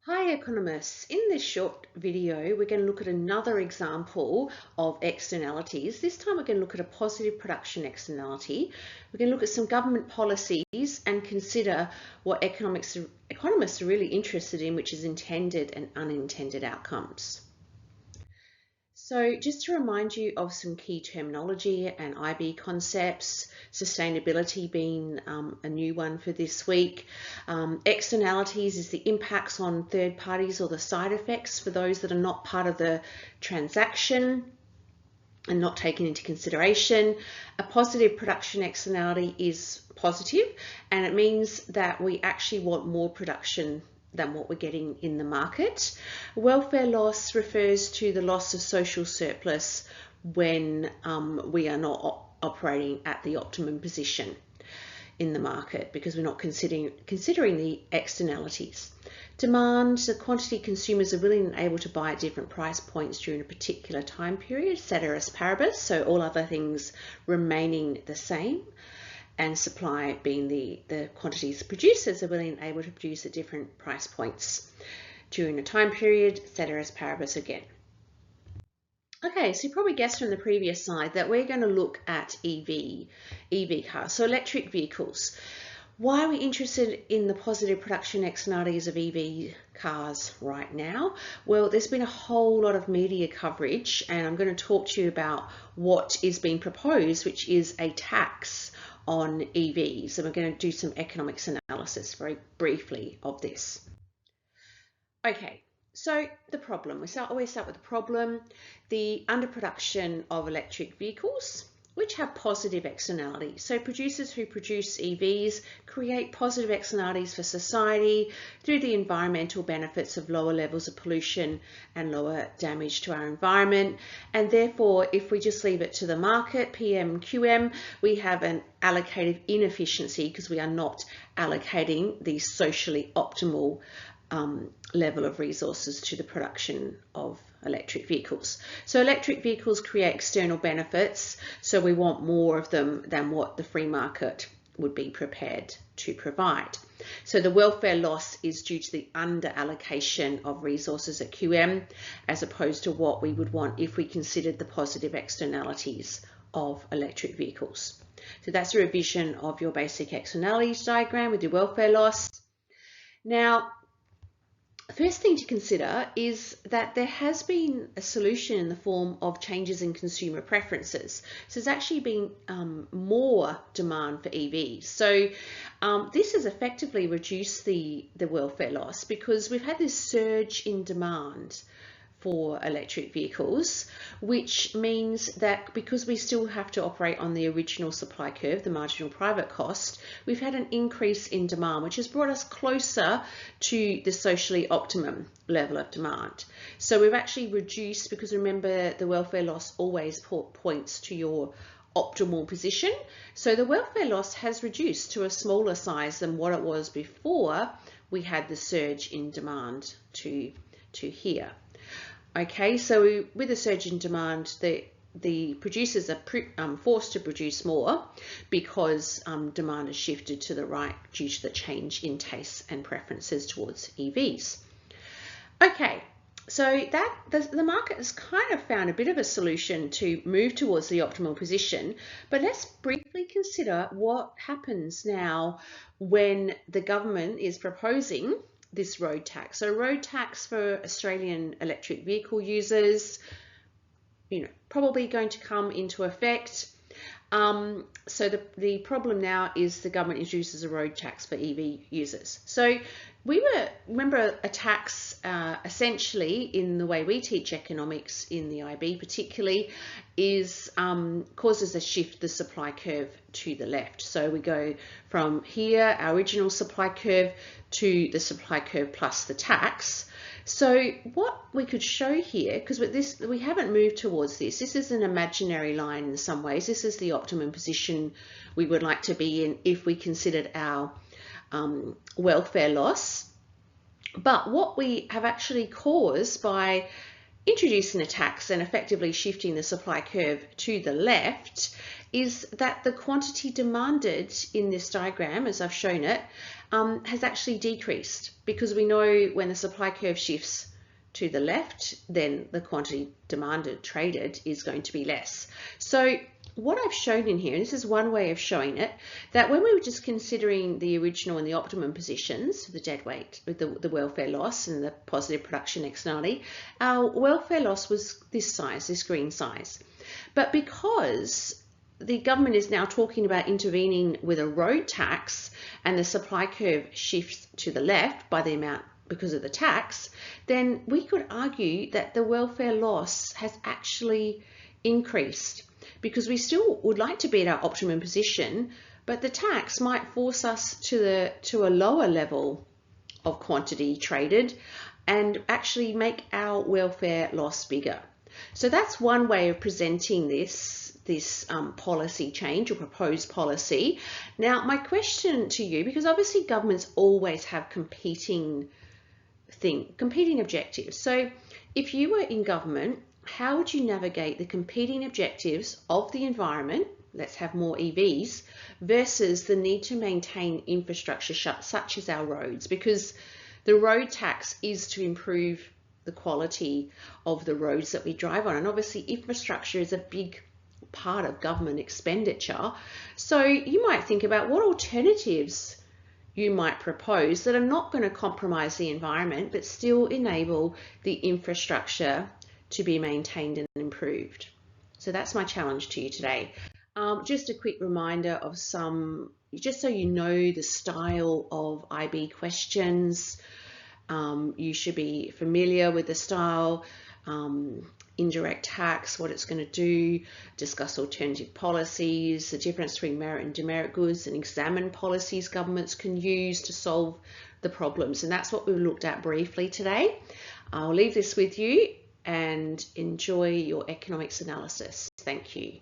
Hi economists, in this short video we're going to look at another example of externalities. This time we're going to look at a positive production externality. We're going to look at some government policies and consider what economists are really interested in, which is intended and unintended outcomes. So just to remind you of some key terminology and IB concepts, sustainability being a new one for this week. Externalities is the impacts on third parties or the side effects for those that are not part of the transaction and not taken into consideration. A positive production externality is positive, and it means that we actually want more production than what we're getting in the market. Welfare loss refers to the loss of social surplus when we are not operating at the optimum position in the market because we're not considering the externalities. Demand, the quantity consumers are willing and able to buy at different price points during a particular time period, ceteris paribus, so all other things remaining the same. And supply being the quantities producers are willing and able to produce at different price points during a time period, ceteris paribus again. Okay, so you probably guessed from the previous slide that we're going to look at EV cars, so electric vehicles. Why are we interested in the positive production externalities of EV cars right now? Well, there's been a whole lot of media coverage, and I'm going to talk to you about what is being proposed, which is a tax on EVs, and we're going to do some economics analysis very briefly of this. Okay, so the problem, we always start with the problem, the underproduction of electric vehicles, which have positive externalities. So producers who produce EVs create positive externalities for society through the environmental benefits of lower levels of pollution and lower damage to our environment. And therefore, if we just leave it to the market, PM, QM, we have an allocative inefficiency because we are not allocating the socially optimal level of resources to the production of electric vehicles. So electric vehicles create external benefits, so we want more of them than what the free market would be prepared to provide. So the welfare loss is due to the under allocation of resources at QM as opposed to what we would want if we considered the positive externalities of electric vehicles. So that's a revision of your basic externalities diagram with your welfare loss. Now, first thing to consider is that there has been a solution in the form of changes in consumer preferences. So there's actually been more demand for EVs. So this has effectively reduced the welfare loss because we've had this surge in demand for electric vehicles, which means that because we still have to operate on the original supply curve, the marginal private cost, we've had an increase in demand, which has brought us closer to the socially optimum level of demand. So we've actually reduced, because remember the welfare loss always points to your optimal position. So the welfare loss has reduced to a smaller size than what it was before we had the surge in demand to here. Okay, so with a surge in demand, the producers are forced to produce more because demand has shifted to the right due to the change in tastes and preferences towards EVs. Okay, so the market has kind of found a bit of a solution to move towards the optimal position, but let's briefly consider what happens now when the government is proposing this road tax. So road tax for Australian electric vehicle users, probably going to come into effect. So the problem now is the government introduces a road tax for EV users. So remember a tax essentially in the way we teach economics in the IB particularly is causes a shift the supply curve to the left. So we go from here, our original supply curve, to the supply curve plus the tax. So what we could show here, because with this we haven't moved towards this is an imaginary line in some ways. This is the optimum position we would like to be in if we considered our welfare loss. But what we have actually caused by introducing a tax and effectively shifting the supply curve to the left is that the quantity demanded in this diagram, as I've shown it, has actually decreased, because we know when the supply curve shifts to the left, then the quantity demanded, traded, is going to be less. So what I've shown in here, and this is one way of showing it, that when we were just considering the original and the optimum positions, the dead weight with the welfare loss and the positive production externality, our welfare loss was this size, this green size. But because the government is now talking about intervening with a road tax and the supply curve shifts to the left by the amount because of the tax, then we could argue that the welfare loss has actually increased, because we still would like to be at our optimum position, but the tax might force us to a lower level of quantity traded and actually make our welfare loss bigger. So that's one way of presenting this policy change or proposed policy. Now, my question to you, because obviously governments always have competing objectives. So if you were in government, how would you navigate the competing objectives of the environment, let's have more EVs, versus the need to maintain infrastructure such as our roads? Because the road tax is to improve the quality of the roads that we drive on, and obviously infrastructure is a big part of government expenditure. So you might think about what alternatives you might propose that are not going to compromise the environment but still enable the infrastructure to be maintained and improved. So that's my challenge to you today. Just a quick reminder of just so you know the style of IB questions. You should be familiar with the style. Indirect tax, what it's going to do, discuss alternative policies, the difference between merit and demerit goods, and examine policies governments can use to solve the problems. And that's what we looked at briefly today. I'll leave this with you and enjoy your economics analysis. Thank you.